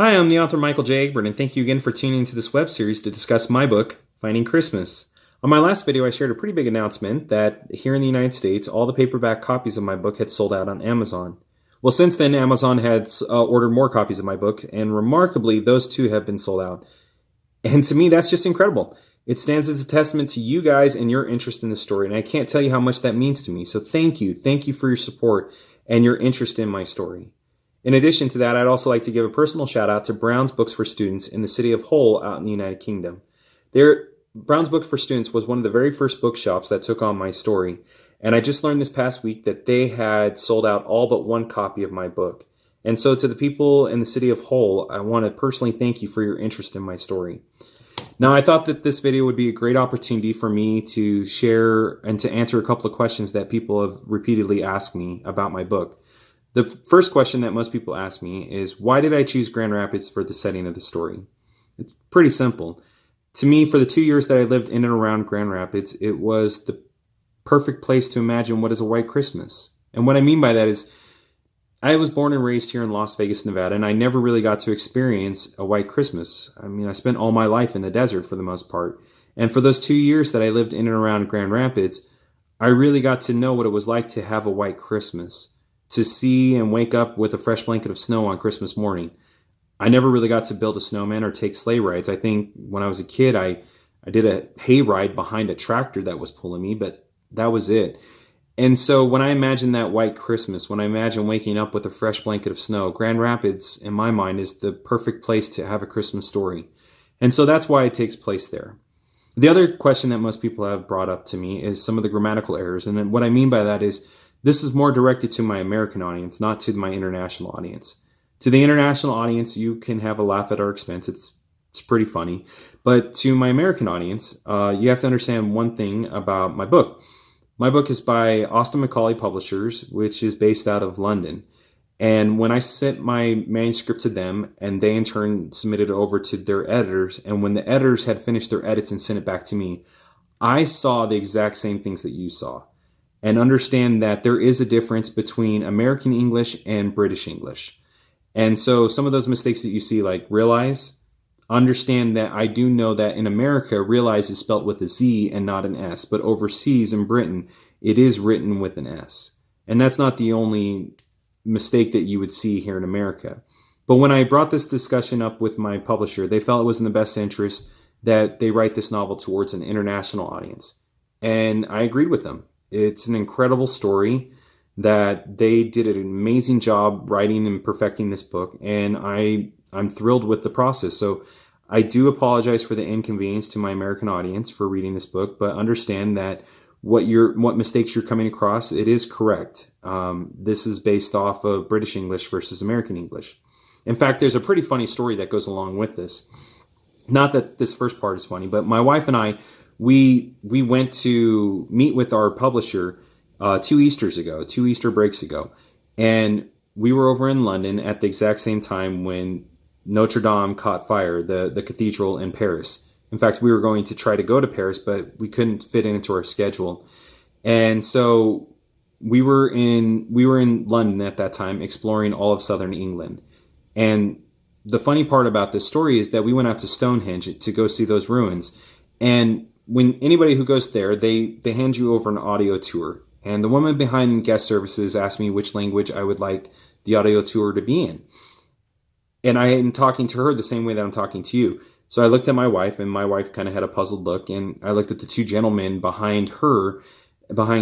Hi, I'm the author Michael J. Egbert, and thank you again for tuning into this web series to discuss my book, Finding Christmas. On my last video, I shared a pretty big announcement that here in the United States, all the paperback copies of my book had sold out on Amazon. Well, since then, Amazon had ordered more copies of my book, and remarkably, those too have been sold out. And to me, that's just incredible. It stands as a testament to you guys and your interest in the story, and I can't tell you how much that means to me. So thank you. Thank you for your support and your interest in my story. In addition to that, I'd also like to give a personal shout out to Brown's Books for Students in the city of Hull out in the United Kingdom. Brown's Books for Students was one of the very first bookshops that took on my story, and I just learned this past week that they had sold out all but one copy of my book. And so to the people in the city of Hull, I want to personally thank you for your interest in my story. Now, I thought that this video would be a great opportunity for me to share and to answer a couple of questions that people have repeatedly asked me about my book. The first question that most people ask me is, why did I choose Grand Rapids for the setting of the story? It's pretty simple. To me, for the 2 years that I lived in and around Grand Rapids, it was the perfect place to imagine what is a white Christmas. And what I mean by that is, I was born and raised here in Las Vegas, Nevada, and I never really got to experience a white Christmas. I mean, I spent all my life in the desert for the most part. And for those 2 years that I lived in and around Grand Rapids, I really got to know what it was like to have a white Christmas, to see and wake up with a fresh blanket of snow on Christmas morning. I never really got to build a snowman or take sleigh rides. I think when I was a kid, I did a hay ride behind a tractor that was pulling me, but that was it. And so when I imagine that white Christmas, when I imagine waking up with a fresh blanket of snow, Grand Rapids, in my mind, is the perfect place to have a Christmas story. And so that's why it takes place there. The other question that most people have brought up to me is some of the grammatical errors. And then what I mean by that is, this is more directed to my American audience, not to my international audience. To the international audience, you can have a laugh at our expense. It's pretty funny. But to my American audience, you have to understand one thing about my book. My book is by Austin Macaulay Publishers, which is based out of London. And when I sent my manuscript to them, and they in turn submitted it over to their editors, and when the editors had finished their edits and sent it back to me, I saw the exact same things that you saw. And understand that there is a difference between American English and British English. And so some of those mistakes that you see, like realize, understand that I do know that in America, realize is spelt with a Z and not an S. But overseas in Britain, it is written with an S. And that's not the only mistake that you would see here in America. But when I brought this discussion up with my publisher, they felt it was in the best interest that they write this novel towards an international audience. And I agreed with them. It's an incredible story that they did an amazing job writing and perfecting this book, and I'm thrilled with the process. So I do apologize for the inconvenience to my American audience for reading this book, but understand that what mistakes you're coming across, it is correct. This is based off of British English versus American English. In fact, there's a pretty funny story that goes along with this. Not that this first part is funny, but my wife and I, we went to meet with our publisher 2 Easter breaks ago. And we were over in London at the exact same time when Notre Dame caught fire, the cathedral in Paris. In fact, we were going to try to go to Paris, but we couldn't fit it into our schedule. And so we were in London at that time, exploring all of southern England. And the funny part about this story is that we went out to Stonehenge to go see those ruins. And when anybody who goes there, they hand you over an audio tour. And the woman behind guest services asked me which language I would like the audio tour to be in. And I am talking to her the same way that I'm talking to you. So I looked at my wife, and my wife kind of had a puzzled look. And I looked at the two gentlemen behind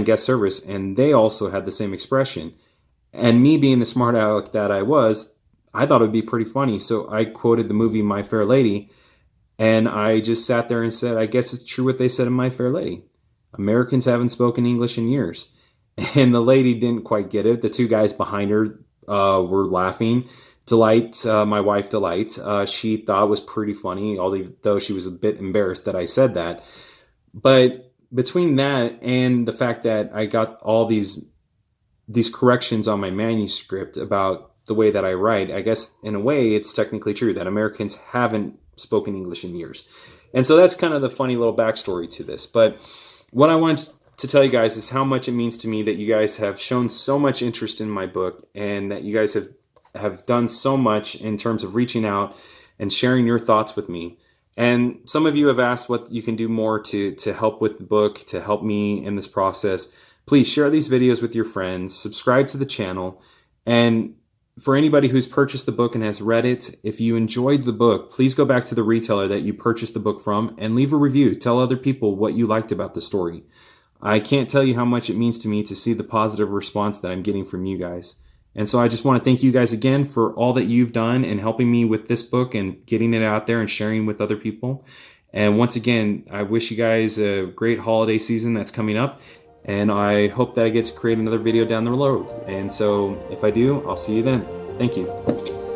guest service, and they also had the same expression. And me being the smart aleck that I was, I thought it would be pretty funny. So I quoted the movie My Fair Lady, and I just sat there and said, I guess it's true what they said in My Fair Lady. Americans haven't spoken English in years. And the lady didn't quite get it. The two guys behind her were laughing. Delight, my wife Delight, she thought it was pretty funny, although she was a bit embarrassed that I said that. But between that and the fact that I got all these corrections on my manuscript about the way that I write, I guess in a way it's technically true that Americans haven't spoken English in years. And so that's kind of the funny little backstory to this. But what I want to tell you guys is how much it means to me that you guys have shown so much interest in my book, and that you guys have have done so much in terms of reaching out and sharing your thoughts with me. And some of you have asked what you can do more to help with the book, to help me in this process. Please share these videos with your friends, subscribe to the channel, and for anybody who's purchased the book and has read it, if you enjoyed the book, please go back to the retailer that you purchased the book from and leave a review. Tell other people what you liked about the story. I can't tell you how much it means to me to see the positive response that I'm getting from you guys. And so I just want to thank you guys again for all that you've done in helping me with this book and getting it out there and sharing with other people. And once again, I wish you guys a great holiday season that's coming up. And I hope that I get to create another video down the road. And so if I do, I'll see you then. Thank you.